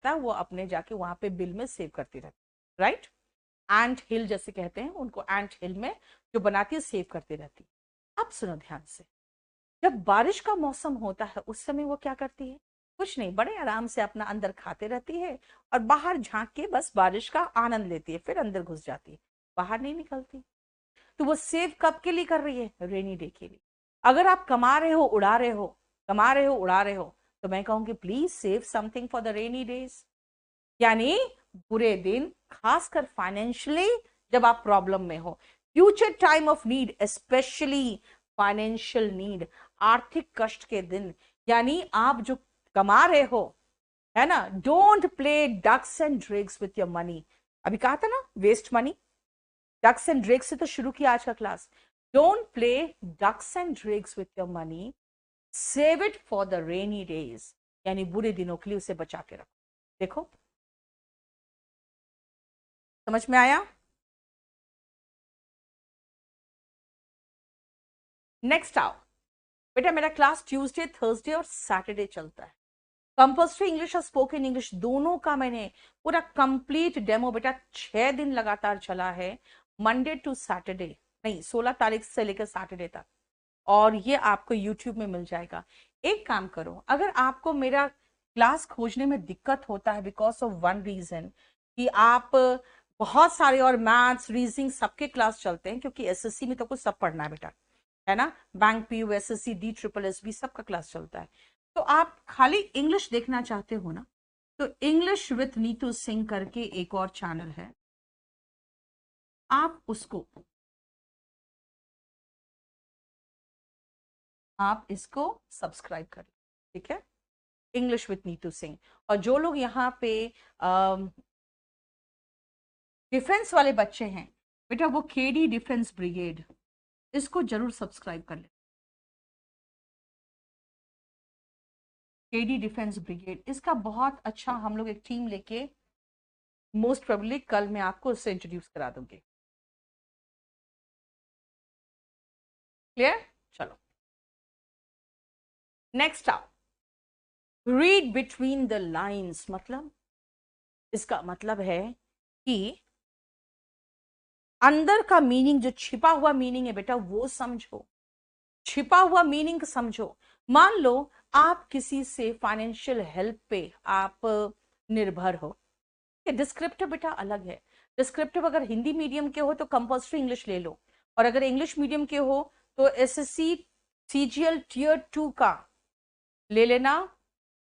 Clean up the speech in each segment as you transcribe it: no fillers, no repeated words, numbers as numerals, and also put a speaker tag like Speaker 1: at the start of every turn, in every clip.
Speaker 1: रखता है वो अपने जाके वहां पे बिल में सेव करती रहती है, राइट। एंट हिल जैसे कहते हैं उनको, एंट हिल में जो बनाती है सेव करती रहती है। अब सुनो ध्यान से, जब बारिश का मौसम होता है उस समय वो क्या करती है? कुछ नहीं, बड़े आराम से अपना अंदर खाते रहती है और बाहर झांक के बस बारिश का आनंद लेती है, फिर अंदर घुस जाती है, बाहर नहीं निकलती। तो वो सेव कब के लिए कर रही है? रेनी डे के लिए। अगर आप कमा रहे हो उड़ा रहे हो, कमा रहे हो उड़ा रहे हो, तो मैं कहूंगी please save something for the rainy days, यानी बुरे दिन, खासकर फाइनेंशियली जब आप प्रॉब्लम में हो, future time of need, specially financial need, आर्थिक कष्ट के दिन, यानी आप जो कमा रहे हो, है ना, don't play ducks and drags with your money. अभी कहा था ना waste money, ducks and drags से तो शुरू किया आज का class. Don't play ducks and drags with your money, save it for the rainy days, यानी बुरे दिनों के लिए उसे बचा के रखो। देखो समझ में आया? नेक्स्ट आओ बेटा, मेरा क्लास ट्यूसडे, थर्सडे और सैटरडे चलता है। कंपल्सरी इंग्लिश और स्पोकन इंग्लिश दोनों का मैंने पूरा कंप्लीट डेमो बेटा 6 दिन लगातार चला है, मंडे टू सैटरडे, नहीं 16 तारीख से लेकर सैटरडे तक, और ये आपको यूट्यूब में मिल जाएगा। एक काम करो, अगर आपको मेरा क्लास खोजने में दिक्कत होता है बिकॉज ऑफ वन रीजन कि आप बहुत सारे और मैथ्स रीजनिंग सबके क्लास चलते हैं, क्योंकि एसएससी में तो कुछ सब पढ़ना है बेटा, है ना, bank PU SSC D triple S B सबका क्लास चलता है। तो आप खाली इंग्लिश देखना चाहते हो ना, तो इंग्लिश विथ नीतू सिंह करके एक और चैनल है, आप इसको सब्सक्राइब कर, ठीक है, इंग्लिश विथ नीतू सिंह। और जो लोग यहाँ पे डिफेंस वाले बच्चे हैं बेटा, वो केडी डिफेंस ब्रिगेड, इसको जरूर सब्सक्राइब कर ले, केडी डिफेंस ब्रिगेड, इसका बहुत अच्छा, हम लोग एक टीम लेके मोस्ट प्रोबेबली कल मैं आपको उससे इंट्रोड्यूस करा दूंगी। क्लियर? चलो नेक्स्ट आओ, रीड बिटवीन द लाइंस, मतलब इसका मतलब है कि अंदर का मीनिंग, जो छिपा हुआ मीनिंग है बेटा वो समझो, छिपा हुआ मीनिंग समझो। मान लो आप किसी से फाइनेंशियल हेल्प पे आप निर्भर हो, डिस्क्रिप्टिव बेटा अलग है। डिस्क्रिप्टिव अगर हिंदी मीडियम के हो तो कंपल्सरी इंग्लिश ले लो, और अगर इंग्लिश मीडियम के हो तो एसएससी सीजीएल टियर 2 का ले लेना,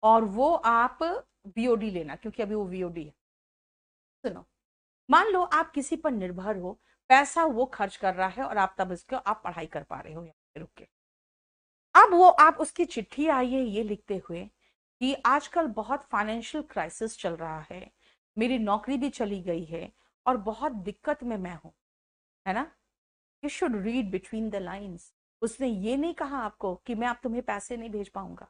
Speaker 1: और वो आप वीओडी लेना, क्योंकि अभी वो वीओडी है। सुनो, मान लो आप किसी पर निर्भर हो, पैसा वो खर्च कर रहा है और आप तब इसको आप पढ़ाई कर पा रहे हो यहाँ पे रुक के। अब वो आप उसकी चिट्ठी आई है ये लिखते हुए कि आजकल बहुत फाइनेंशियल क्राइसिस चल रहा है, मेरी नौकरी भी चली गई है और बहुत दिक्कत में मैं हूं, है ना। You should read between the lines. उसने ये नहीं कहा आपको कि मैं अब तुम्हें पैसे नहीं भेज पाऊंगा,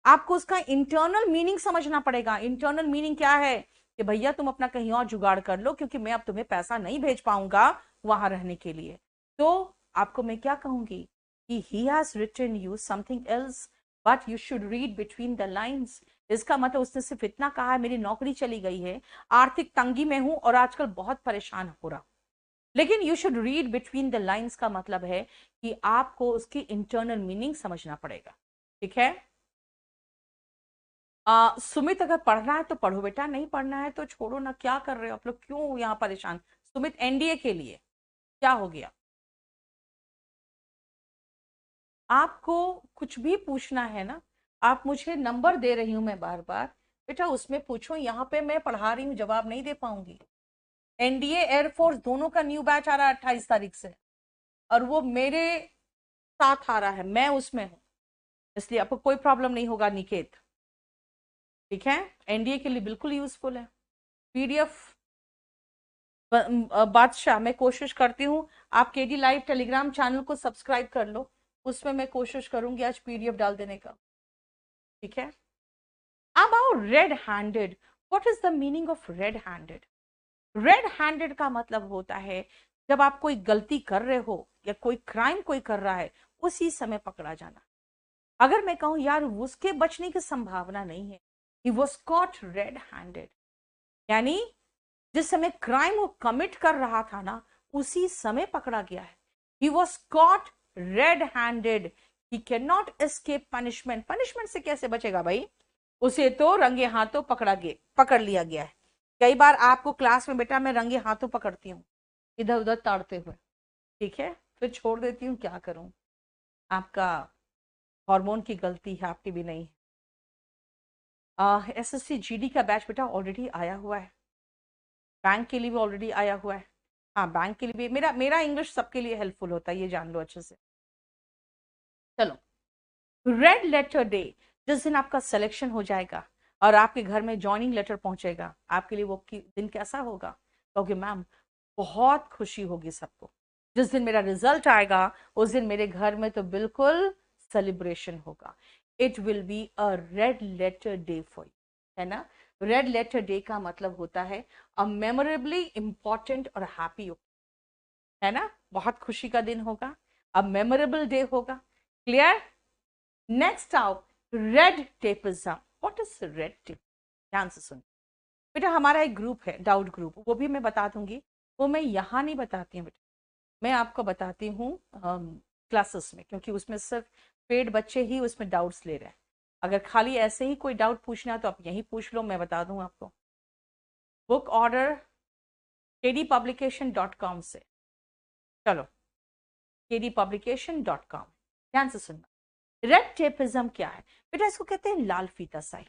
Speaker 1: आपको उसका इंटरनल मीनिंग समझना पड़ेगा। इंटरनल मीनिंग क्या है कि भैया तुम अपना कहीं और जुगाड़ कर लो, क्योंकि मैं अब तुम्हें पैसा नहीं भेज पाऊंगा वहां रहने के लिए। तो आपको मैं क्या कहूंगी कि he has written you something else, but you should read between the lines. इसका मतलब उसने सिर्फ इतना कहा है मेरी नौकरी चली गई है, आर्थिक तंगी में हूं और आजकल बहुत परेशान हो रहा, लेकिन you should read between the lines का मतलब है कि आपको उसकी इंटरनल मीनिंग समझना पड़ेगा, ठीक है। सुमित अगर पढ़ना है तो पढ़ो बेटा, नहीं पढ़ना है तो छोड़ो ना, क्या कर रहे हो आप लोग, क्यों यहाँ परेशान? सुमित एनडीए के लिए क्या हो गया? आपको कुछ भी पूछना है ना, आप मुझे नंबर दे रही हूं मैं बार बार, बेटा उसमें पूछो, यहाँ पे मैं पढ़ा रही हूँ, जवाब नहीं दे पाऊंगी। एनडीए एयरफोर्स दोनों का न्यू बैच आ रहा है 28 तारीख से, और वो मेरे साथ आ रहा है, मैं उसमें हूँ, इसलिए आपको कोई प्रॉब्लम नहीं होगा निकेत, ठीक है। एनडीए के लिए बिल्कुल यूजफुल है पीडीएफ। बादशाह मैं कोशिश करती हूँ, आप केडी लाइव टेलीग्राम चैनल को सब्सक्राइब कर लो, उसमें मैं कोशिश करूंगी आज पीडीएफ डाल देने का, ठीक है। अब आओ red handed. What is the meaning of red handed? Red handed का मतलब होता है जब आप कोई गलती कर रहे हो या कोई क्राइम कोई कर रहा है उसी समय पकड़ा जाना। अगर मैं कहूं यार उसके बचने की संभावना नहीं है, he was caught red handed, यानी जिस समय क्राइम वो कमिट कर रहा था ना, उसी समय पकड़ा गया है। He was caught red handed, he can not escape punishment. Punishment से कैसे बचेगा भाई, उसे तो रंगे हाथों पकड़ लिया गया है। कई बार आपको क्लास में बेटा मैं रंगे हाथों पकड़ती हूँ इधर उधर ताड़ते हुए, ठीक है, फिर छोड़ देती हूँ, क्या करूं, आपका हार्मोन की गलती है, आपकी भी नहीं। एसएससी जीडी का बैच बेटा ऑलरेडी आया हुआ है, बैंक के लिए भी ऑलरेडी आया हुआ है। हाँ, बैंक के लिए भी। मेरा मेरा इंग्लिश सबके लिए हेल्पफुल होता है, ये जान लो अच्छे से। चलो, रेड लेटर डे, जिस दिन आपका सिलेक्शन हो जाएगा और आपके घर में ज्वाइनिंग लेटर पहुंचेगा, आपके लिए वो दिन कैसा होगा, क्योंकि मैम बहुत खुशी होगी सबको। जिस दिन मेरा रिजल्ट आएगा उस दिन मेरे घर में तो बिल्कुल सेलिब्रेशन होगा। It will be a red letter day for you, है ना। रेड लेटर डे का मतलब होता है अ मेमोरेबली इंपॉर्टेंट और हैप्पी, है ना, बहुत खुशी का दिन होगा, अ मेमोरेबल डे होगा। क्लियर। नेक्स्ट आओ, red tapism. What is red tape, ध्यान से सुन बेटा। हमारा एक ग्रुप है, डाउट ग्रुप, वो भी मैं बता दूंगी, वो मैं यहाँ नहीं बताती हूँ बेटा, मैं आपको बताती हूँ क्लासेस में, क्योंकि उसमें सिर्फ पेड बच्चे ही उसमें डाउट्स ले रहे हैं। अगर खाली ऐसे ही कोई डाउट पूछना है तो आप यहीं पूछ लो, मैं बता दूं आपको। बुक ऑर्डर kdpublication.com से, चलो kdpublication.com, ध्यान से सुनना। रेड टेपिज्म क्या है बेटा, इसको कहते हैं लाल फीता साई।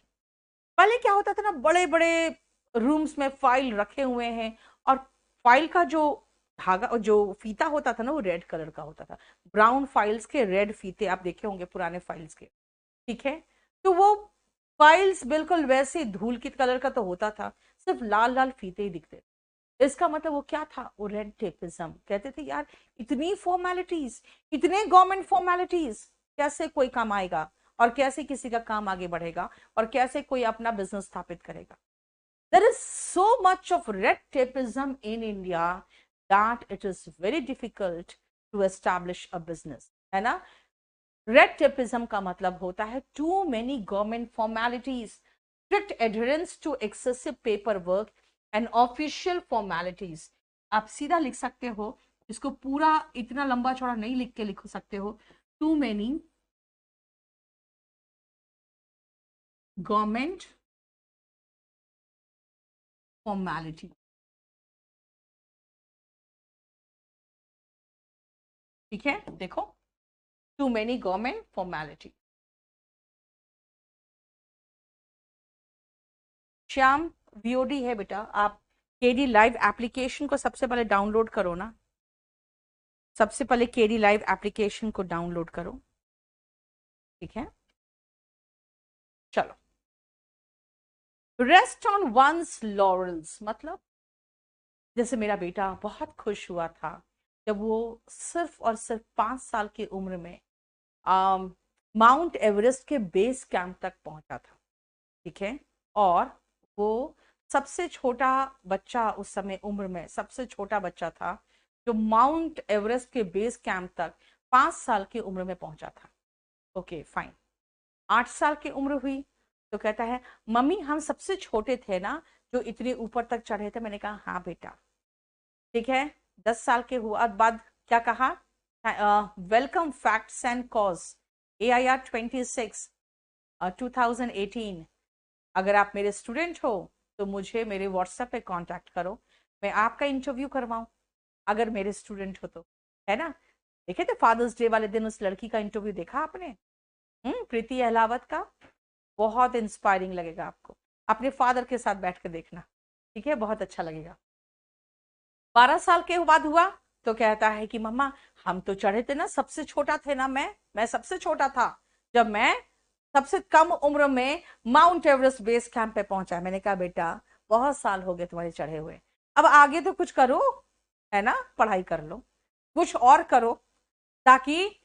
Speaker 1: पहले क्या होता था ना, बड़े बड़े रूम्स में फाइल रखे हुए हैं, और फाइल का जो धागा, जो फीता होता था ना, वो रेड कलर का होता था। ब्राउन फाइल्स के रेड फीते आप देखे होंगे पुराने फाइल्स के, ठीक है। तो वो फाइल्स बिल्कुल वैसे धूल की कलर का तो होता था, सिर्फ लाल लाल फीते ही दिखते थे। इसका मतलब वो क्या था, वो रेड टेपिज्म। कहते थे यार इतनी फॉर्मेलिटीज, इतने गवर्नमेंट फॉर्मेलिटीज, कैसे कोई कमाएगा, और कैसे किसी का काम आगे बढ़ेगा, और कैसे कोई अपना बिजनेस स्थापित करेगा। There is so much of red tapeism in India that it is very difficult to establish a business, है ना। रेड टेपिज्म का मतलब होता है too many government formalities, strict adherence to excessive paper work and official formalities. आप सीधा लिख सकते हो इसको, पूरा इतना लंबा चौड़ा नहीं लिख के लिख सकते हो, टू मेनी गवर्नमेंट फॉर्मेलिटी, ठीक है। देखो, too many government formality. Shyam, वीओडी है बेटा, आप केडी लाइव एप्लीकेशन को सबसे पहले डाउनलोड करो ना, सबसे पहले केडी लाइव एप्लीकेशन को डाउनलोड करो, ठीक है। चलो, रेस्ट ऑन वंस लॉरेल्स, मतलब जैसे मेरा बेटा बहुत खुश हुआ था जब वो सिर्फ और सिर्फ 5 साल की उम्र में माउंट एवरेस्ट के बेस कैंप तक पहुंचा था, ठीक है। और वो सबसे छोटा बच्चा, उस समय उम्र में सबसे छोटा बच्चा था जो माउंट एवरेस्ट के बेस कैंप तक 5 साल की उम्र में पहुंचा था। Okay fine. 8 साल की उम्र हुई तो कहता है मम्मी हम सबसे छोटे थे ना जो इतने ऊपर तक चढ़े थे। मैंने कहा हाँ बेटा, ठीक है। 10 साल के हुआ बाद क्या कहा, welcome facts and cause AIR 26 2018। अगर आप मेरे स्टूडेंट हो तो मुझे मेरे व्हाट्सएप पे कांटेक्ट करो, मैं आपका इंटरव्यू करवाऊं, अगर मेरे स्टूडेंट हो तो, है ना। देखे थे फादर्स डे वाले दिन उस लड़की का इंटरव्यू, देखा आपने, प्रीति अहलावत का, बहुत इंस्पायरिंग लगेगा आपको। अपने फादर के साथ बैठ कर देखना, ठीक है, बहुत अच्छा लगेगा। 12 साल के बाद हुआ तो कहता है कि मम्मा हम तो चढ़े थे ना, सबसे छोटा थे ना, मैं सबसे छोटा था जब मैं सबसे कम उम्र में माउंट एवरेस्ट बेस कैंप पे पहुंचा। मैंने कहा बेटा बहुत साल हो गए तुम्हारे चढ़े हुए, अब आगे तो कुछ करो, है ना, पढ़ाई कर लो, कुछ और करो ताकि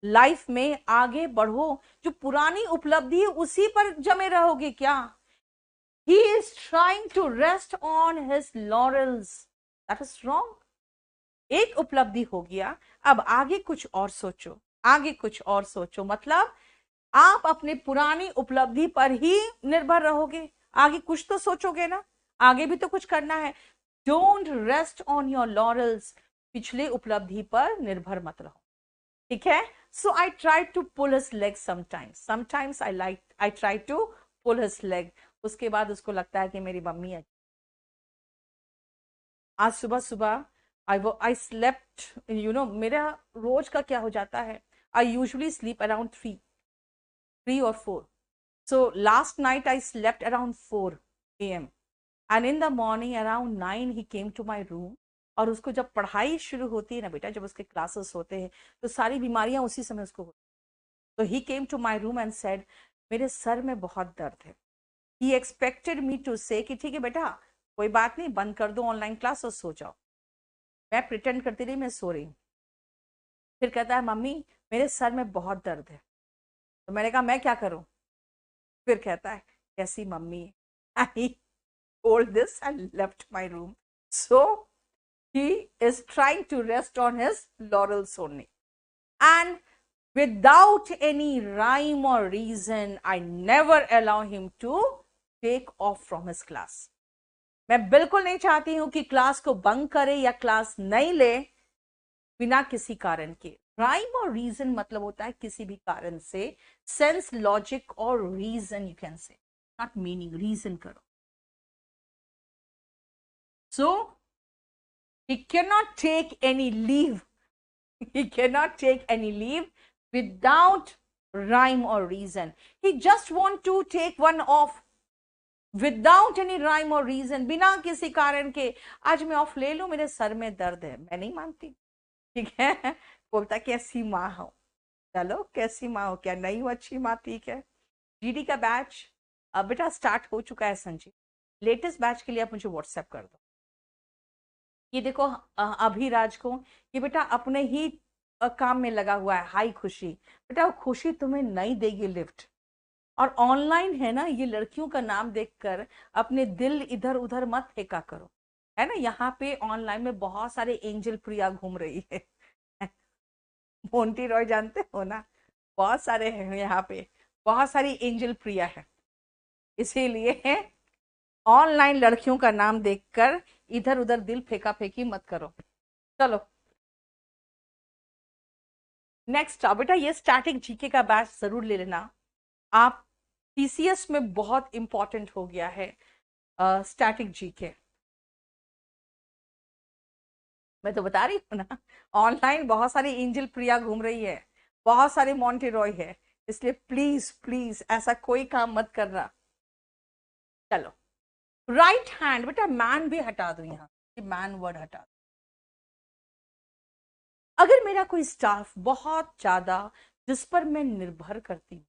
Speaker 1: लाइफ में आगे बढ़ो। जो पुरानी उपलब्धि है उसी पर जमे रहोगे क्या। He is trying to rest on his laurels. That is wrong. एक उपलब्धि हो गया, अब आगे कुछ और सोचो, आगे कुछ और सोचो, मतलब आप अपने पुरानी उपलब्धि पर ही निर्भर रहोगे, आगे कुछ तो सोचोगे ना, आगे भी तो कुछ करना है। Don't rest on your laurels, पिछले उपलब्धि पर निर्भर मत रहो, ठीक है। So I try to pull his leg sometimes I try to pull his leg. उसके बाद उसको लगता है कि मेरी मम्मी है। आज सुबह सुबह आई स्लेप्ट, मेरा रोज का क्या हो जाता है, I usually sleep around 3 or 4. So last night I slept around 4 a.m. and in the morning around 9 he came to my room. और उसको जब पढ़ाई शुरू होती है ना बेटा, जब उसके क्लासेस होते हैं तो सारी बीमारियां उसी समय उसको होती। तो he came to my room and said मेरे सर में बहुत दर्द है। ही एक्सपेक्टेड मी टू से कि ठीक है बेटा कोई बात नहीं, बंद कर दो ऑनलाइन क्लास और सो जाओ। मैं प्रिटेंड करती रही मैं सो रही हूँ। फिर कहता है मम्मी मेरे सर में बहुत दर्द है। तो मैंने कहा मैं क्या करूं। फिर कहता है कैसी मम्मी है। I told this and left my room. So he is trying to rest on his laurels only. And without any rhyme or reason, I never allow him to take off from his class. मैं बिल्कुल नहीं चाहती हूं कि class को bunk करे या class नहीं ले बिना किसी कारण के। राइम और रीजन मतलब होता है किसी भी कारण से, सेंस लॉजिक और reason you can say, not meaning, reason करो। So he cannot take any leave. He cannot take any leave without rhyme or reason. He just want to take one off without any rhyme or reason, बिना किसी कारण के। आज मैं of ले लूं, मेरे सर में दर्द है। मैं नहीं मानती, ठीक है। बोलता कैसी माँ हो, चलो कैसी माँ हो, क्या नहीं हो अच्छी माँ, ठीक है। जीडी का बैच अब बेटा स्टार्ट हो चुका है संजीव। लेटेस्ट बैच के लिए आप मुझे व्हाट्सएप कर दो। ये देखो अभिराज को, ये बेटा अपने ही काम में लगा हुआ है, हाई खुशी। बेटा खुशी तुम्हें नहीं देगी लिफ्ट। और ऑनलाइन है ना, ये लड़कियों का नाम देखकर अपने दिल इधर उधर मत फेंका करो, है ना। यहाँ पे ऑनलाइन में बहुत सारे एंजल प्रिया घूम रही है। मोंटी रॉय जानते हो ना, बहुत सारे हैं यहाँ पे, बहुत सारी एंजल प्रिया है। इसीलिए ऑनलाइन लड़कियों का नाम देखकर इधर उधर दिल फेंका फेंकी मत करो। चलो नेक्स्ट बेटा, ये स्टैटिक जीके का बैच जरूर ले लेना आप। टीसीएस में बहुत इंपॉर्टेंट हो गया है स्टैटिक जीके। मैं तो बता रही हूँ ना, ऑनलाइन बहुत सारी एंजल प्रिया घूम रही है, बहुत सारे मोंटी रॉय है, इसलिए प्लीज प्लीज ऐसा कोई काम मत करना। चलो राइट हैंड बेटा, मैन भी हटा दो, यहाँ मैन वर्ड हटा दो। अगर मेरा कोई स्टाफ बहुत ज्यादा जिस पर मैं निर्भर करती हूँ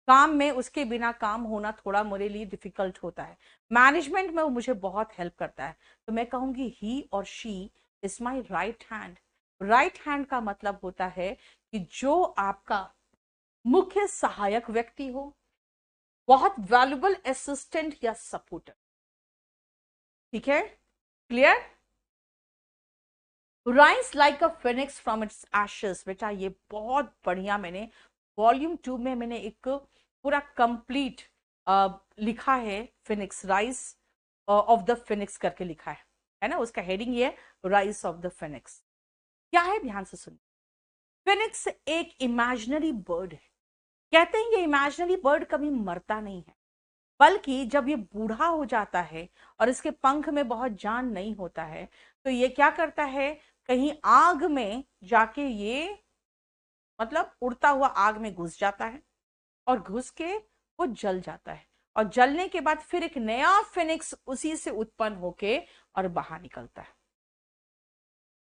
Speaker 1: काम में, उसके बिना काम होना थोड़ा मेरे लिए डिफिकल्ट होता है। मैनेजमेंट में वो मुझे बहुत हेल्प करता है, तो मैं कहूंगी ही और she is my right hand. Right hand का मतलब होता है कि जो आपका मुख्य सहायक व्यक्ति हो, बहुत वैल्यूबल असिस्टेंट या सपोर्टर, ठीक है, clear. Rise like a Phoenix from its ashes, बेटा ये बहुत बढ़िया, मैंने वॉल्यूम 2 में मैंने एक पूरा कंप्लीट लिखा है, Phoenix rise of the Phoenix करके लिखा है ना। उसका हेडिंग ये है राइज ऑफ द फिनिक्स। क्या है ध्यान से सुनिए। फिनिक्स एक इमेजिनरी बर्ड है। कहते हैं ये इमेजिनरी बर्ड कभी मरता नहीं है, बल्कि जब ये बूढ़ा हो जाता है और इसके पंख में बहुत जान नहीं होता है, तो ये क्या करता है, कहीं आग में जाके ये मतलब उड़ता हुआ आग में घुस जाता है और घुस के वो जल जाता है, और जलने के बाद फिर एक नया फिनिक्स उसी से उत्पन्न होके और बाहर निकलता है।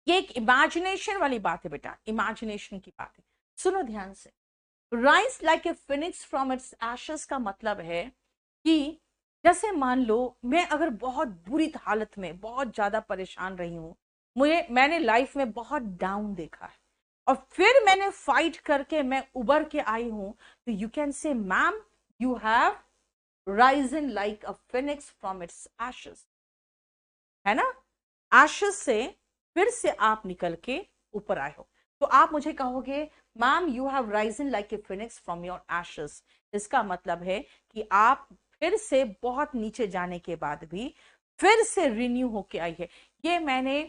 Speaker 1: ये एक इमेजिनेशन वाली बात है बेटा, इमेजिनेशन की बात है। सुनो ध्यान से। Rise like a Phoenix from its ashes का मतलब है कि जैसे मान लो मैं अगर बहुत बुरी हालत में बहुत ज्यादा परेशान रही हूं, मैंने लाइफ में बहुत डाउन देखा है और फिर मैंने फाइट करके मैं उबर के आई हूं, तो यू कैन से ma'am you have Ryzen like a Phoenix from its ashes, है ना। एशेस से फिर से आप निकल के ऊपर आए हो, तो आप मुझे कहोगे ma'am you have Ryzen like a Phoenix from your ashes. इसका मतलब है कि आप फिर से बहुत नीचे जाने के बाद भी फिर से रिन्यू होके आई है। ये मैंने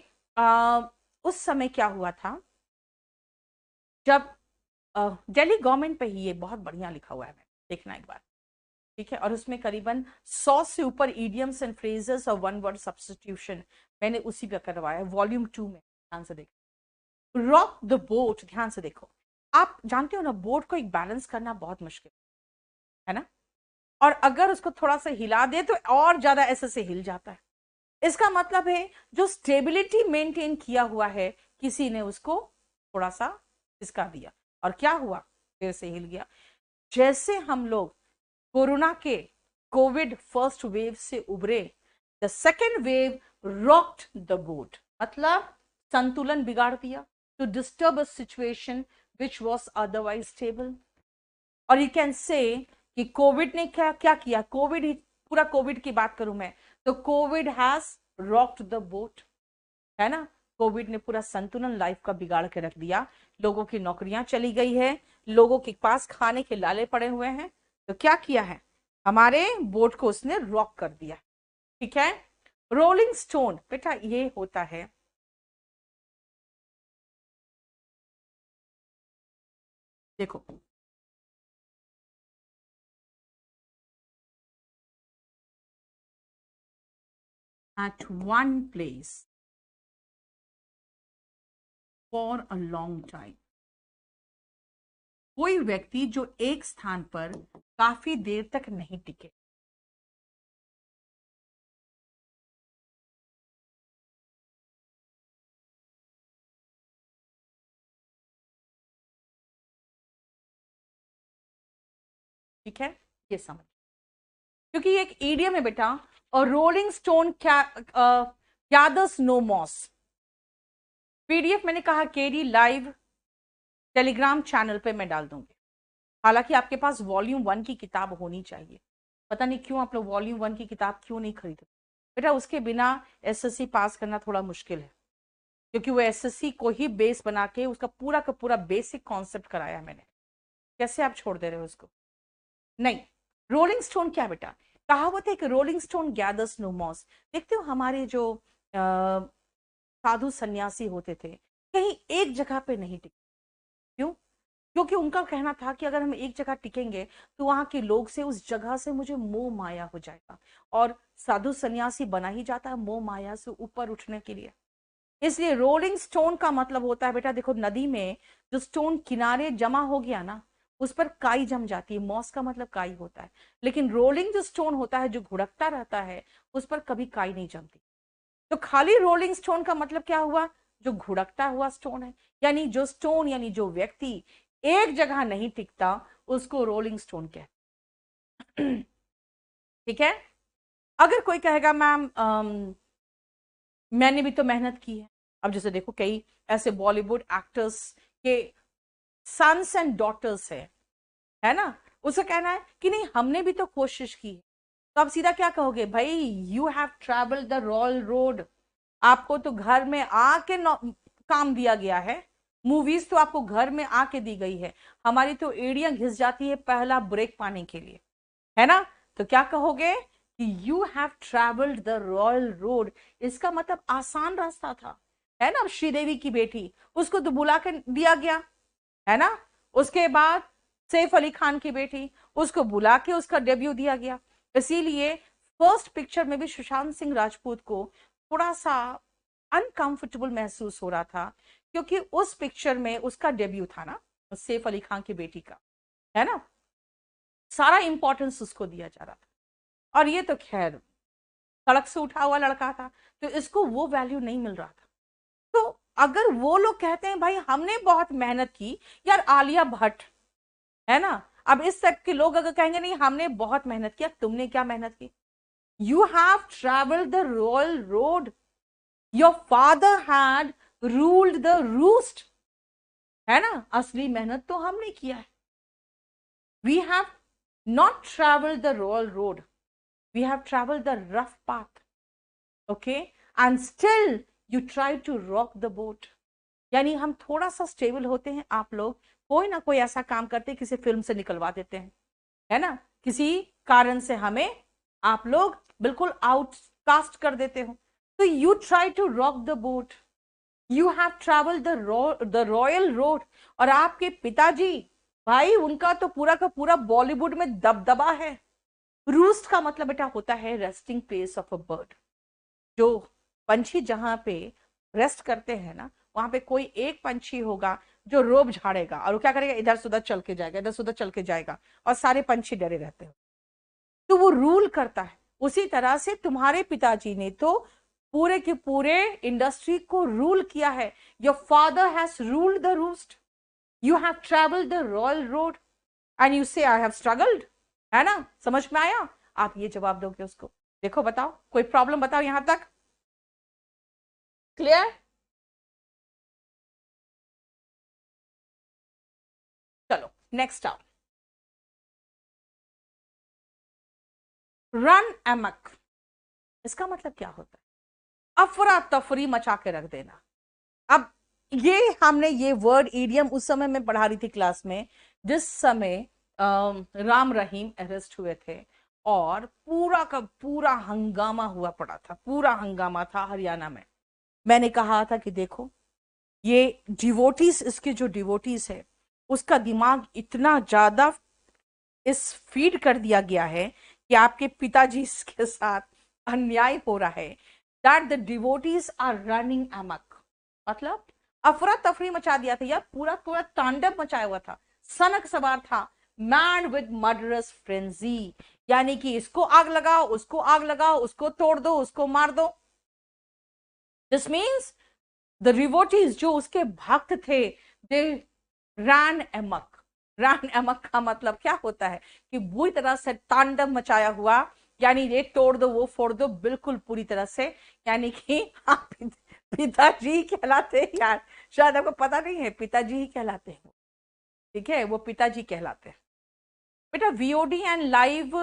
Speaker 1: उस समय क्या हुआ था जब दिल्ली गवर्नमेंट पे ही, ये बहुत बढ़िया लिखा हुआ है, मैं देखना एक बार, ठीक है। और उसमें करीबन 100 से ऊपर इडियम्स एंड फ्रेजेस और वन वर्ड सब्स्टिट्यूशन मैंने उसी पे करवाया, वॉल्यूम 2 में। ध्यान से देखो, रॉक द बोट, ध्यान से देखो। आप जानते हो ना, बोट को एक बैलेंस करना बहुत मुश्किल है ना, और अगर उसको थोड़ा सा हिला दे तो और ज्यादा ऐसे से हिल जाता है। इसका मतलब है जो स्टेबिलिटी मेंटेन किया हुआ है, किसी ने उसको थोड़ा सा खिसका दिया और क्या हुआ, फिर से हिल गया। जैसे हम लोग कोरोना के कोविड फर्स्ट वेव से उभरे, the second wave rocked the boat, मतलब संतुलन बिगाड़ दिया, to disturb a situation which was otherwise stable. और यू कैन से कि कोविड ने क्या क्या किया, कोविड ही, पूरा कोविड की बात करूं मैं तो Covid has rocked the boat, है ना। कोविड ने पूरा संतुलन लाइफ का बिगाड़ के रख दिया। लोगों की नौकरियां चली गई है, लोगों के पास खाने के लाले पड़े हुए हैं, तो क्या किया है, हमारे बोट को उसने रॉक कर दिया, ठीक है। रोलिंग स्टोन, बेटा ये होता है, देखो at one place for a long time, कोई व्यक्ति जो एक स्थान पर काफी देर तक नहीं टिके, ठीक है, ये समझ, क्योंकि ये एक ईडियम है बेटा। और रोलिंग स्टोन क्या, गैदर्स नो मॉस। पीडीएफ मैंने कहा केडी लाइव टेलीग्राम चैनल पे मैं डाल दूंगी। हालांकि आपके पास वॉल्यूम 1 की किताब होनी चाहिए, पता नहीं क्यों आप लोग वॉल्यूम 1 की किताब क्यों नहीं खरीदते बेटा, उसके बिना एसएससी पास करना थोड़ा मुश्किल है, क्योंकि वो एसएससी को ही बेस बना के उसका पूरा का पूरा बेसिक कॉन्सेप्ट कराया है मैंने। कैसे आप छोड़ दे रहे हो उसको, नहीं। रोलिंग स्टोन क्या बेटा, कहावत है कि rolling stone gathers no moss. देखते हो हमारे जो साधु सन्यासी होते थे, कहीं एक जगह पे नहीं टिके, क्यों, क्योंकि उनका कहना था कि अगर हम एक जगह टिकेंगे तो वहां के लोग से, उस जगह से मुझे मोह माया हो जाएगा। और साधु सन्यासी बना ही जाता है मोह माया से ऊपर उठने के लिए। इसलिए रोलिंग स्टोन का मतलब होता है बेटा, देखो नदी में जो स्टोन किनारे जमा हो गया ना, उस पर काई जम जाती है, मॉस का मतलब काई होता है। लेकिन रोलिंग जो स्टोन होता है, जो घुड़कता रहता है, उस पर कभी काई नहीं जमती। तो खाली रोलिंग स्टोन का मतलब क्या हुआ, जो घुड़कता हुआ स्टोन है, यानी जो स्टोन, यानी जो व्यक्ति एक जगह नहीं टिकता, उसको रोलिंग स्टोन कहते हैं। ठीक है। अगर कोई कहेगा मैम मैंने भी तो मेहनत की है, अब जैसे देखो कई ऐसे बॉलीवुड एक्टर्स के सन्स एंड डॉटर्स है ना, उसका कहना है कि नहीं हमने भी तो कोशिश की है। तो आप सीधा क्या कहोगे, भाई you have travelled the royal road, आपको तो घर में आके काम दिया गया है, मूवीज तो आपको घर में आके दी गई है, हमारी तो एड़ियां घिस जाती है पहला ब्रेक पाने के लिए, है ना। तो क्या कहोगे कि you have travelled the royal road, इसका मतलब आसान रास्ता था, है ना। श्रीदेवी की बेटी, उसको तो बुला के दिया गया, है ना। उसके बाद सैफ अली खान की बेटी, उसको बुला के उसका डेब्यू दिया गया। इसीलिए फर्स्ट पिक्चर में भी सुशांत सिंह राजपूत को थोड़ा सा अनकंफर्टेबल महसूस हो रहा था, क्योंकि उस पिक्चर में उसका डेब्यू था ना, सैफ अली खान की बेटी का, है ना। सारा इंपॉर्टेंस उसको दिया जा रहा था, और ये तो खैर सड़क से उठा हुआ लड़का था, तो इसको वो वैल्यू नहीं मिल रहा था। तो अगर वो लोग कहते हैं भाई हमने बहुत मेहनत की, यार आलिया भट्ट, है ना, अब इस टाइप के लोग अगर कहेंगे नहीं हमने बहुत मेहनत किया, तुमने क्या मेहनत की, you have travelled the royal road, your father had ruled the roost, है ना। असली मेहनत तो हमने किया है। We have not travelled the royal road, we have travelled the rough path, okay, and still you try to rock the boat. यानी हम थोड़ा सा स्टेबल होते हैं, आप लोग कोई ना कोई ऐसा काम करते किसी फिल्म से निकलवा देते हैं, है ना, किसी कारण से हमें आप लोग बिल्कुल आउटकास्ट कर देते हो। तो you try to rock the boat, you have travel the royal road. और आपके पिताजी, भाई उनका तो पूरा का पूरा बॉलीवुड में दबदबा है। रूस्ट का मतलब बेटा होता है resting place of a bird. जो पंछी जहां पे रेस्ट करते हैं ना, वहां पे कोई एक पंछी होगा जो रोब झाड़ेगा और वो क्या करेगा, इधर से उधर चल के जाएगा, इधर से उधर चल के जाएगा, और सारे पंछी डरे रहते हैं। तो वो रूल करता है। उसी तरह से तुम्हारे पिताजी ने तो पूरे के पूरे इंडस्ट्री को रूल किया है। Your father has ruled the roost, you have travelled the royal road and you से आई हैव स्ट्रगल्ड। है ना, समझ में आया? आप ये जवाब दोगे उसको। देखो बताओ, कोई प्रॉब्लम बताओ यहां तक, क्लियर? चलो नेक्स्ट आओ। रन एमक, इसका मतलब क्या होता है? अफरा तफरी मचा के रख देना। अब ये हमने ये वर्ड ईडियम उस समय में पढ़ा रही थी क्लास में, जिस समय राम रहीम अरेस्ट हुए थे और पूरा का पूरा हंगामा हुआ पड़ा था, पूरा हंगामा था हरियाणा में। मैंने कहा था कि देखो ये डिवोटीज, इसके जो डिवोटीज है उसका दिमाग इतना ज्यादा इस फीड कर दिया गया है कि आपके पिताजी के साथ अन्याय हो रहा है, that the devotees are running amok. मतलब अफरा तफरी मचा दिया था यार, पूरा पूरा तांडव मचाया हुआ था, सनक सवार था, मैन विद मर्डरस फ्रेंजी। यानी कि इसको आग लगाओ, उसको आग लगाओ, उसको तोड़ दो, उसको मार दो। दिस मीन्स द डिवोटीज जो उसके भक्त थे, दे रैन अमक। रैन अमक का मतलब क्या होता है कि बुरी तरह से तांडव मचाया हुआ, यानी ये तोड़ दो वो फोड़ दो, बिल्कुल पूरी तरह से। यानी कि आप पिताजी कहलाते हैं यार, शायद आपको पता नहीं है, पिताजी ही कहलाते हैं, ठीक है, वो पिताजी कहलाते हैं। बेटा वीओडी एंड लाइव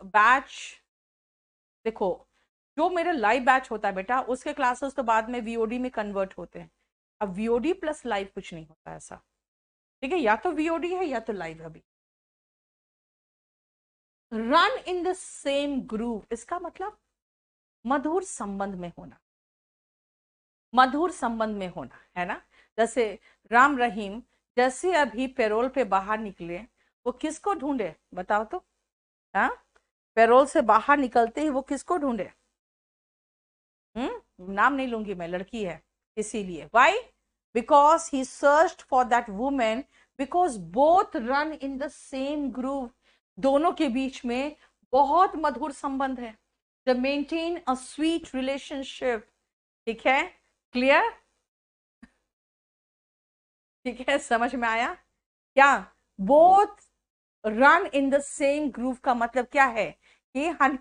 Speaker 1: बैच, देखो जो मेरा लाइव बैच होता है बेटा, उसके क्लासेस तो बाद में वीओडी में कन्वर्ट होते हैं। अब वीओडी प्लस लाइव कुछ नहीं होता ऐसा, ठीक है, या तो वीओडी है या तो लाइव है। अभी run in the same groove, इसका मतलब मधुर संबंध में होना, मधुर संबंध में होना, है ना। जैसे राम रहीम जैसे अभी पैरोल पे बाहर निकले, वो किसको ढूंढे बताओ तो? हाँ, पैरोल से बाहर निकलते ही वो किसको ढूंढे? नाम नहीं लूंगी मैं, लड़की है इसीलिए। Why? Because he searched for that women, because both run in the same groove. दोनों के बीच में बहुत मधुर संबंध है। The maintain a sweet relationship, ठीक है, क्लियर? ठीक है, समझ में आया क्या? Both run in the same groove का मतलब क्या है कि हन,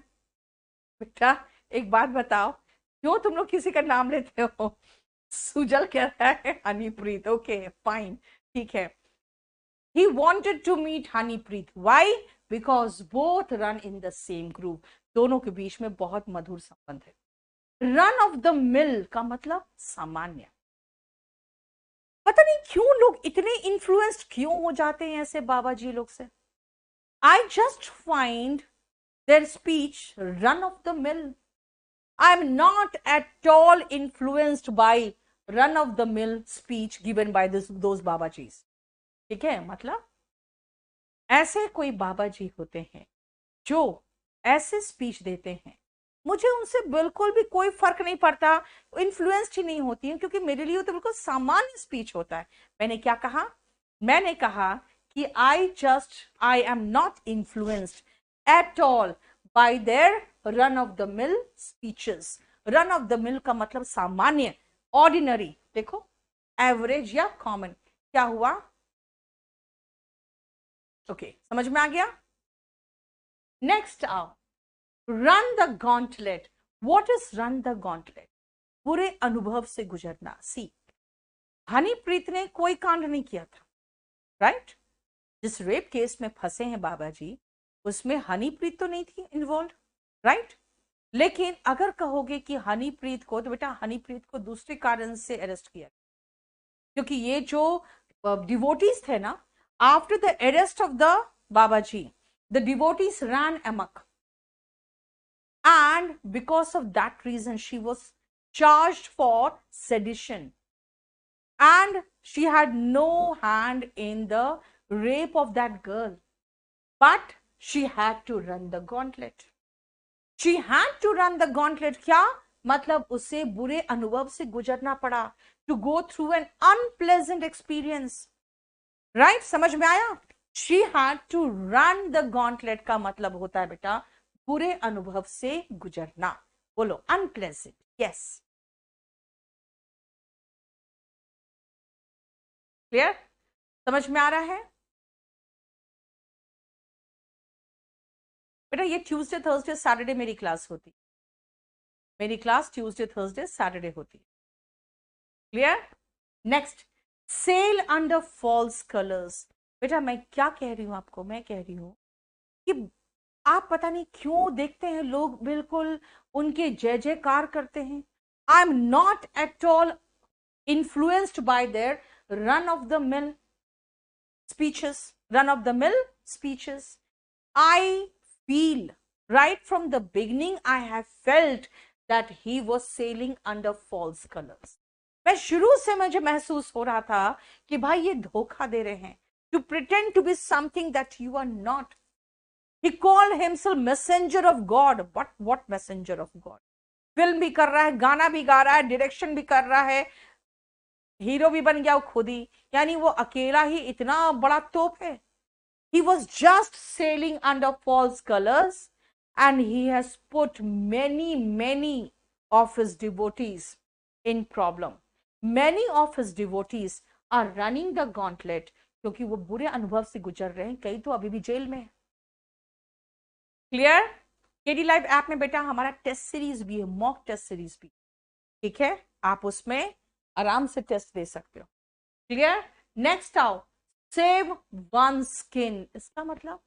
Speaker 1: बेटा एक बात बताओ, क्यों तुम लोग किसी का नाम लेते हो? सुजल कह रहा है हनीप्रीत, ओके फाइन, ठीक है। He wanted to meet Honeypreet, why? Because both run in the same group, दोनों के बीच में बहुत मधुर संबंध है। रन ऑफ द मिल का मतलब सामान्य। पता नहीं क्यों लोग इतने इन्फ्लुएंस्ड क्यों हो जाते हैं ऐसे बाबा जी लोग से। I just find there speech run of the mill. I am not at all influenced by run of the mill speech given by those Babajis, ठीक है। मतलब ऐसे कोई बाबा जी होते हैं जो ऐसे स्पीच देते हैं, मुझे उनसे बिल्कुल भी कोई फर्क नहीं पड़ता, इन्फ्लुएंस्ड ही नहीं होती है, क्योंकि मेरे लिए तो बिल्कुल सामान्य स्पीच होता है। मैंने क्या कहा? मैंने कहा कि I am not influenced at all bye there run of the mill speeches. Run of the mill का मतलब सामान्य, ऑर्डिनरी, देखो एवरेज या कॉमन, क्या हुआ? ओके, समझ में आ गया? नेक्स्ट आओ, run the gauntlet. What is run the gauntlet? पूरे अनुभव से गुजरना। सी, हनीप्रीत ने कोई कांड नहीं किया था, राइट? जिस रेप केस में फंसे हैं बाबा जी, उसमें हनीप्रीत तो नहीं थी इन्वॉल्व, राइट? लेकिन अगर कहोगे कि हनीप्रीत को, तो बेटा हनीप्रीत को दूसरे कारण से अरेस्ट किया, क्योंकि ये जो डिवोटीज थे ना, After the arrest of the Babaji, the devotees ran amok. And because of that reason, she was charged for sedition. And she had no hand in the rape of that girl. But she had to run the gauntlet. She had to run the gauntlet. क्या मतलब उसे बुरे अनुभव से गुजरना पड़ा. To go through an unpleasant experience. Right? समझ में आया? She had to run the gauntlet का मतलब होता है बेटा बुरे अनुभव से गुजरना. बोलो unpleasant. Yes. Clear? समझ में आ रहा है? बेटा ये ट्यूसडे थर्सडे सैटरडे मेरी क्लास होती. मेरी क्लास ट्यूसडे थर्सडे सैटरडे होती. Clear? Next, sail under false colours. बेटा मैं क्या कह रही हूं आपको, मैं कह रही हूं कि आप पता नहीं क्यों देखते हैं लोग बिल्कुल उनके जय जयकार करते हैं. I am not at all influenced by their run of the mill speeches. I feel right from the beginning, I have felt that he was sailing under false colors. मैं शुरू से मुझे महसूस हो रहा था कि भाई ये धोखा दे रहे हैं, to pretend to be something that you are not. He called himself messenger of God. What messenger of God? Film भी कर रहा है, गाना भी गा रहा है, डायरेक्शन भी कर रहा है, हीरो भी बन गया खुद ही. यानी वो अकेला ही इतना बड़ा तोप है. He was just sailing under false colors and he has put many of his devotees in problem. Many of his devotees are running the gauntlet क्योंकि वो बुरे अनुभव से गुजर रहे हैं. कई तो अभी भी जेल में है. क्लियर? केडी लाइव ऐप में बेटा हमारा टेस्ट सीरीज भी है, मॉक टेस्ट सीरीज भी. ठीक है, आप उसमें आराम से टेस्ट दे सकते हो. क्लियर? नेक्स्ट आओ, सेव वन स्किन. इसका मतलब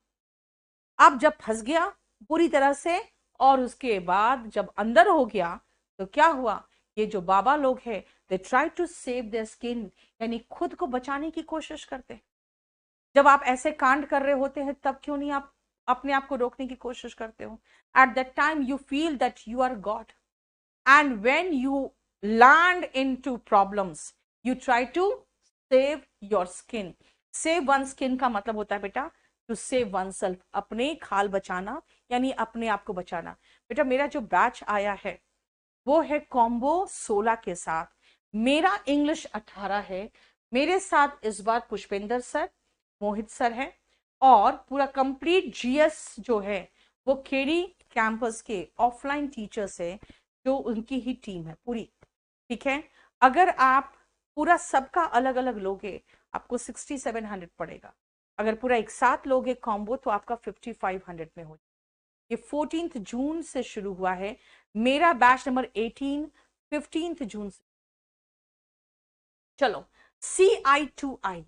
Speaker 1: अब जब फंस गया पूरी तरह से और उसके बाद जब अंदर हो गया तो क्या हुआ, ये जो बाबा लोग हैं they try to save their skin, यानी खुद को बचाने की कोशिश करते. जब आप ऐसे कांड कर रहे होते हैं तब क्यों नहीं आप अपने आप को रोकने की कोशिश करते हो? At that time you feel that you are God and when you land into problems you try to save your skin. save one skin का मतलब होता है बेटा to save oneself, अपने खाल बचाना यानी अपने आप को बचाना. बेटा मेरा जो बैच आया है वो है कॉम्बो 16 के साथ, मेरा इंग्लिश 18 है. मेरे साथ इस बार पुष्पेंद्र सर, मोहित सर है और पूरा कंप्लीट जीएस जो है वो केडी कैंपस के ऑफलाइन टीचर्स है जो उनकी ही टीम है पूरी. ठीक है, अगर आप पूरा सबका अलग अलग लोगे आपको 6700 पड़ेगा. अगर पूरा एक साथ लोगे कॉम्बो तो आपका 5500 में हो जाए. ये 14 जून से शुरू हुआ है. मेरा बैच नंबर 18 15 जून से. चलो, CI2I.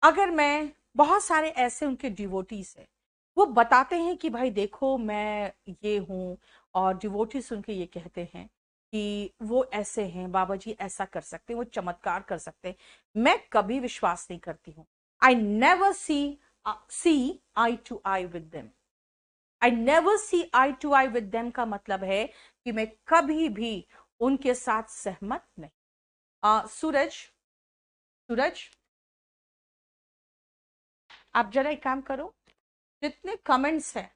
Speaker 1: अगर मैं बहुत सारे ऐसे उनके डिवोटीज है वो बताते हैं कि भाई देखो मैं ये हूं और डिवोटीज उनके ये कहते हैं कि वो ऐसे हैं, बाबा जी ऐसा कर सकते हैं, वो चमत्कार कर सकते हैं. मैं कभी विश्वास नहीं करती हूं. I never see eye to eye with them. I never see eye to eye with them का मतलब है कि मैं कभी भी उनके साथ सहमत नहीं. सूरज आप जरा एक काम करो, जितने कमेंट्स हैं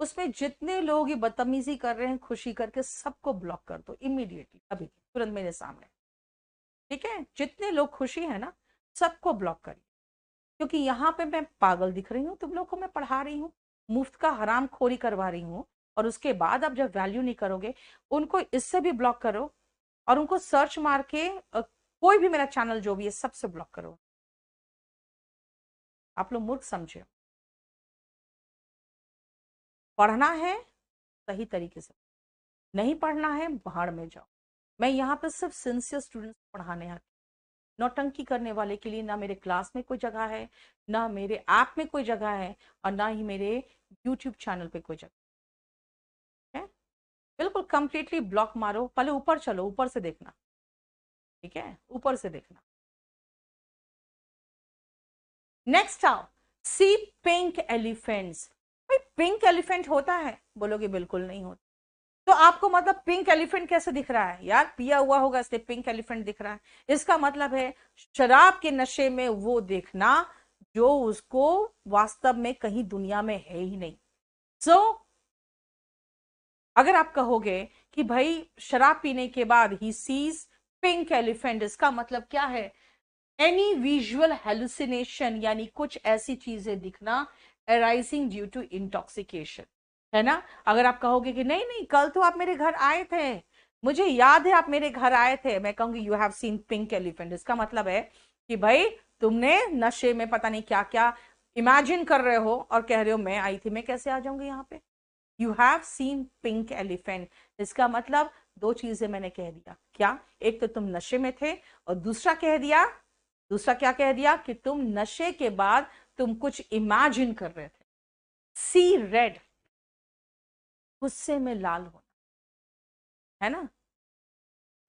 Speaker 1: उसमें जितने लोग ये बदतमीजी कर रहे हैं खुशी करके सबको ब्लॉक कर दो इमीडिएटली, अभी तुरंत मेरे सामने. ठीक है, जितने लोग खुशी है ना सबको ब्लॉक करिए क्योंकि यहाँ पे मैं पागल दिख रही हूँ, तुम लोग को मैं पढ़ा रही हूँ, मुफ्त का हराम खोरी करवा रही हूँ और उसके बाद आप जब वैल्यू नहीं करोगे उनको इससे भी ब्लॉक करो और उनको सर्च मार के कोई भी मेरा चैनल जो भी है सबसे ब्लॉक करो. आप लोग मूर्ख समझे. पढ़ना है सही तरीके से, नहीं पढ़ना है भाड़ में जाओ. मैं यहाँ पे सिर्फ सिंसियर स्टूडेंट्स पढ़ाने आती. नौटंकी करने वाले के लिए ना मेरे क्लास में कोई जगह है, ना मेरे ऐप में कोई जगह है और ना ही मेरे यूट्यूब चैनल पे कोई जगह है. बिल्कुल कंप्लीटली ब्लॉक मारो. पहले ऊपर चलो, ऊपर से देखना. ठीक है, ऊपर से देखना. नेक्स्ट आओ, सी पिंक एलिफेंट्स। भाई पिंक एलिफेंट होता है? बोलोगे बिल्कुल नहीं होता। तो आपको मतलब पिंक एलिफेंट कैसे दिख रहा है यार? पिया हुआ होगा इसलिए पिंक एलिफेंट दिख रहा है। इसका मतलब है शराब के नशे में वो देखना जो उसको वास्तव में कहीं दुनिया में है ही नहीं। सो अगर आप कहोगे कि भाई शराब पीने के बाद ही सीज पिंक एलिफेंट, इसका मतलब क्या है? एनी विजुअल हेलुसिनेशन, यानी कुछ ऐसी चीजें दिखना अराइजिंग ड्यू टू इंटॉक्सिकेशन, है ना। अगर आप कहोगे कि नहीं नहीं कल तो आप मेरे घर आए थे, मुझे याद है आप मेरे घर आए थे, मैं कहूंगी you have seen pink elephant, इसका मतलब है कि भाई तुमने नशे में पता नहीं क्या क्या इमेजिन कर रहे हो और कह रहे हो मैं आई थी, मैं कैसे आ जाऊंगी यहाँ पे। You have seen pink elephant, इसका मतलब दो चीजें मैंने कह दिया। क्या? एक तो तुम नशे में थे, और दूसरा क्या कह दिया कि तुम नशे के बाद तुम कुछ इमेजिन कर रहे थे। सी रेड, गुस्से में लाल होना, है ना।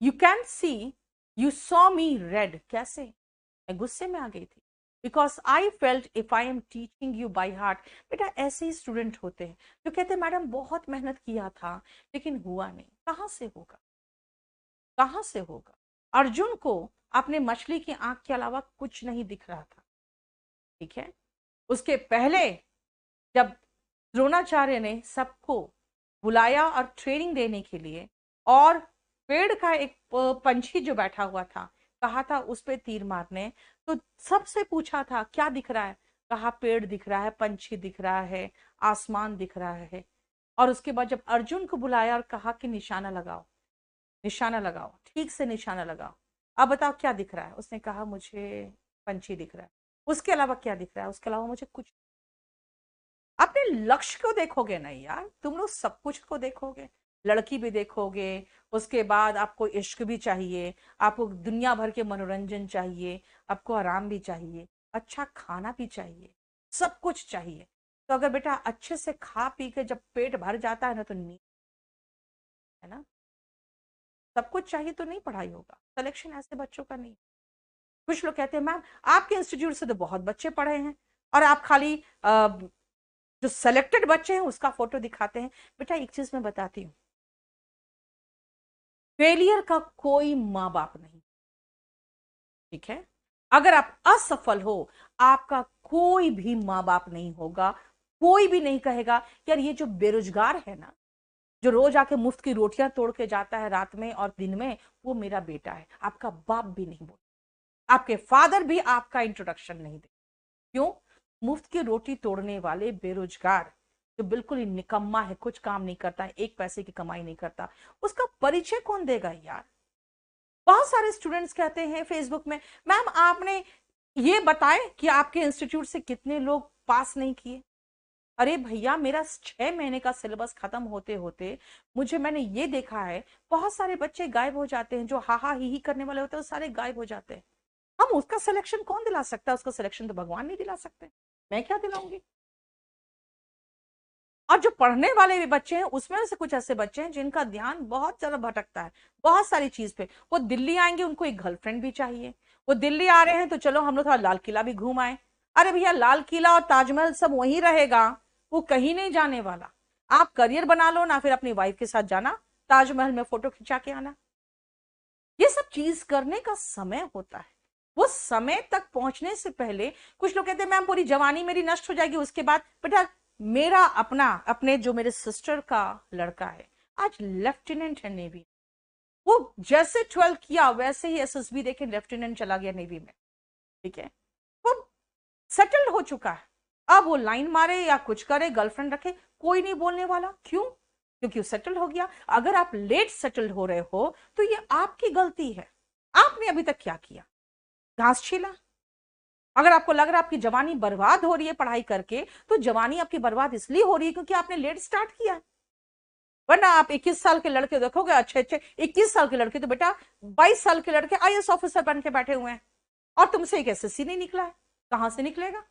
Speaker 1: You can see, you saw me red, कैसे? मैं गुस्से में आ गई थी, because I felt if I am teaching you by heart. बेटा ऐसे ही स्टूडेंट होते हैं जो कहते हैं मैडम बहुत मेहनत किया था लेकिन हुआ नहीं। कहां से होगा, कहां से होगा? अर्जुन को अपने मछली की आंख के अलावा कुछ नहीं दिख रहा था, ठीक है। उसके पहले जब द्रोणाचार्य ने सबको बुलाया और ट्रेनिंग देने के लिए, और पेड़ का एक पंछी जो बैठा हुआ था, कहा था उस पे तीर मारने, तो सबसे पूछा था क्या दिख रहा है, कहा पेड़ दिख रहा है, पंछी दिख रहा है, आसमान दिख रहा है। और उसके बाद जब अर्जुन को बुलाया और कहा कि निशाना लगाओ, निशाना लगाओ, ठीक से निशाना लगाओ, अब बताओ क्या दिख रहा है? उसने कहा मुझे पंछी दिख रहा है, उसके अलावा क्या दिख रहा है? उसके अलावा मुझे कुछ। अपने लक्ष्य को देखोगे ना यार, तुम लोग सब कुछ को देखोगे, लड़की भी देखोगे, उसके बाद आपको इश्क भी चाहिए, आपको दुनिया भर के मनोरंजन चाहिए, आपको आराम भी चाहिए, अच्छा खाना भी चाहिए, सब कुछ चाहिए। तो अगर बेटा अच्छे से खा पी के जब पेट भर जाता है ना तो नींद, है ना, सब कुछ चाहिए तो नहीं पढ़ाई होगा। सिलेक्शन ऐसे बच्चों का नहीं। कुछ लोग कहते हैं मैम आपके इंस्टीट्यूट से तो बहुत बच्चे पढ़े हैं और आप खाली जो सेलेक्टेड बच्चे हैं उसका फोटो दिखाते हैं। बेटा एक चीज मैं बताती हूँ, फेलियर का कोई माँ बाप नहीं, ठीक है। अगर आप असफल हो, आपका कोई भी माँ बाप नहीं होगा, कोई भी नहीं कहेगा यार ये जो बेरोजगार है ना, जो रोज आके मुफ्त की रोटियां तोड़ के जाता है रात में और दिन में, वो मेरा बेटा है। आपका बाप भी नहीं बोल, आपके फादर भी आपका इंट्रोडक्शन नहीं दे। क्यों? मुफ्त की रोटी तोड़ने वाले बेरोजगार जो बिल्कुल ही निकम्मा है, कुछ काम नहीं करता है, एक पैसे की कमाई नहीं करता, उसका परिचय कौन देगा यार? बहुत सारे स्टूडेंट्स कहते हैं फेसबुक में मैम आपने ये बताए कि आपके इंस्टीट्यूट से कितने लोग पास नहीं किए। अरे भैया मेरा 6 महीने का सिलेबस खत्म होते होते मुझे, मैंने ये देखा है बहुत सारे बच्चे गायब हो जाते हैं, जो हा हा ही करने वाले होते हैं वो सारे गायब हो जाते हैं। हम उसका सिलेक्शन कौन दिला सकता है? उसका सिलेक्शन तो भगवान नहीं दिला सकते, मैं क्या दिलाऊंगी? और जो पढ़ने वाले भी बच्चे हैं उसमें से कुछ ऐसे बच्चे हैं जिनका ध्यान बहुत ज्यादा भटकता है बहुत सारी चीज पे। वो दिल्ली आएंगे, उनको एक गर्लफ्रेंड भी चाहिए। वो दिल्ली आ रहे हैं तो चलो हम लोग थोड़ा लाल किला भी घूम आए। अरे भैया लाल किला और ताजमहल सब वहीं रहेगा, वो कहीं नहीं जाने वाला। आप करियर बना लो ना, फिर अपनी वाइफ के साथ जाना ताजमहल में फोटो खिंचा के आना। ये सब चीज करने का समय होता है, वो समय तक पहुंचने से पहले कुछ लोग कहते हैं मैम पूरी जवानी मेरी नष्ट हो जाएगी उसके बाद। बेटा मेरा अपना, अपने जो मेरे सिस्टर का लड़का है आज लेफ्टिनेंट है नेवी, वो जैसे 12 किया वैसे ही एसएसबी देके लेफ्टिनेंट चला गया नेवी में, ठीक है। वो सेटल्ड हो चुका है, अब वो लाइन मारे या कुछ करे, गर्लफ्रेंड रखे, कोई नहीं बोलने वाला। क्यों? क्योंकि वो सेटल्ड हो गया। अगर आप लेट सेटल्ड हो रहे हो तो ये आपकी गलती है। आपने अभी तक क्या किया? घास छीला। अगर आपको लग रहा है आपकी जवानी बर्बाद हो रही है पढ़ाई करके, तो जवानी आपकी बर्बाद इसलिए हो रही है क्योंकि आपने लेट स्टार्ट किया। वरना आप 21 साल के लड़के देखोगे, अच्छे अच्छे 21 साल के लड़के तो बेटा 22 साल के लड़के आईएएस ऑफिसर बन के बैठे हुए हैं, और तुमसे एक एसएससी नहीं निकला है। कहां से निकलेगा?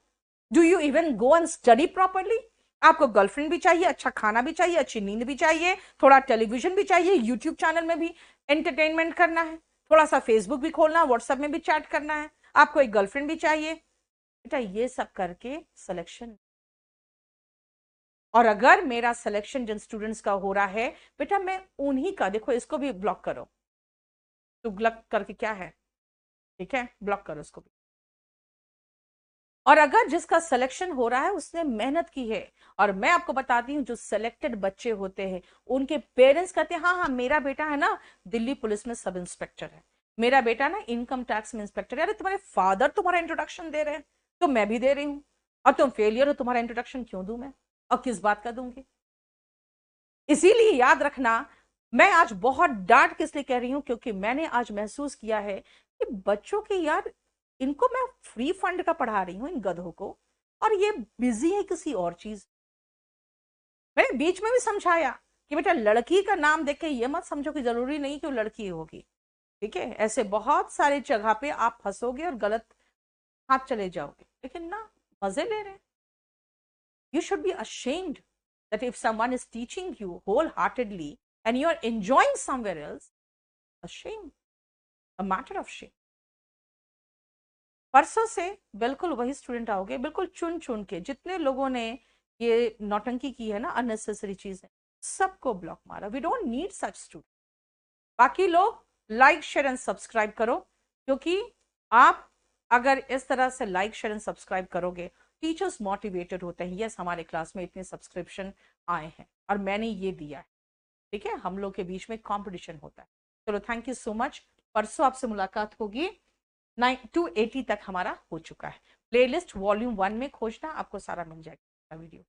Speaker 1: Do you even go and study properly? आपको गर्लफ्रेंड भी चाहिए, अच्छा खाना भी चाहिए, अच्छी नींद भी चाहिए, थोड़ा टेलीविजन भी चाहिए, यूट्यूब चैनल में भी एंटरटेनमेंट करना है, थोड़ा सा फेसबुक भी खोलना है, व्हाट्सएप में भी चैट करना है, आपको एक गर्लफ्रेंड भी चाहिए, बेटा ये सब करके सिलेक्शन, और अगर मेरा सिलेक्शन जिन स्टूडेंट्स का हो रहा है बेटा, मैं उन्हीं का, देखो इसको भी ब्लॉक करो, तो ब्लॉक करके क्या है, ठीक है, ब्लॉक करो इसको भी। और अगर जिसका सिलेक्शन हो रहा है उसने मेहनत की है, और मैं आपको बताती हूँ जो सिलेक्टेड बच्चे होते हैं उनके पेरेंट्स कहते हैं हाँ हाँ मेरा बेटा है ना दिल्ली पुलिस में सब इंस्पेक्टर है, मेरा बेटा ना इनकम टैक्स में इंस्पेक्टर है। अरे तुम्हारे फादर तुम्हारा इंट्रोडक्शन दे रहे हैं तो मैं भी दे रही हूँ, और तुम फेलियर हो, तुम्हारा इंट्रोडक्शन क्यों दूं मैं, और किस बात का दूंगी। इसीलिए याद रखना, मैं आज बहुत डांट किस लिए कह रही हूं, क्योंकि मैंने आज महसूस किया है कि बच्चों की यार, इनको मैं फ्री फंड का पढ़ा रही हूं इन गधों को, और ये बिजी है किसी और चीज। मैंने बीच में भी समझाया कि बेटा लड़की का नाम देख के ये मत समझो कि जरूरी नहीं कि वो लड़की होगी, ठीक है, ऐसे बहुत सारे जगह पे आप फंसोगे और गलत हाथ चले जाओगे, लेकिन ना, मजे ले रहे हैं। You should be ashamed that if someone is teaching you wholeheartedly and you are enjoying somewhere else, a shame, a matter of shame. परसों से बिल्कुल वही स्टूडेंट आओगे, बिल्कुल चुन चुन के, जितने लोगों ने ये नौटंकी की है ना, अननेसेसरी चीजें, सबको ब्लॉक मारा। We don't need such student. बाकी लोग लाइक शेयर एंड सब्सक्राइब करो, क्योंकि आप अगर इस तरह से लाइक शेयर एंड सब्सक्राइब करोगे, टीचर्स मोटिवेटेड होते हैं, यस हमारे क्लास में इतने सब्सक्रिप्शन आए हैं और मैंने ये दिया है, ठीक है, हम लोग के बीच में कंपटीशन होता है। चलो थैंक यू सो मच, परसों आपसे मुलाकात होगी। 280 तक हमारा हो चुका है। प्लेलिस्ट वॉल्यूम 1 में खोजना, आपको सारा मिल जाएगा वीडियो।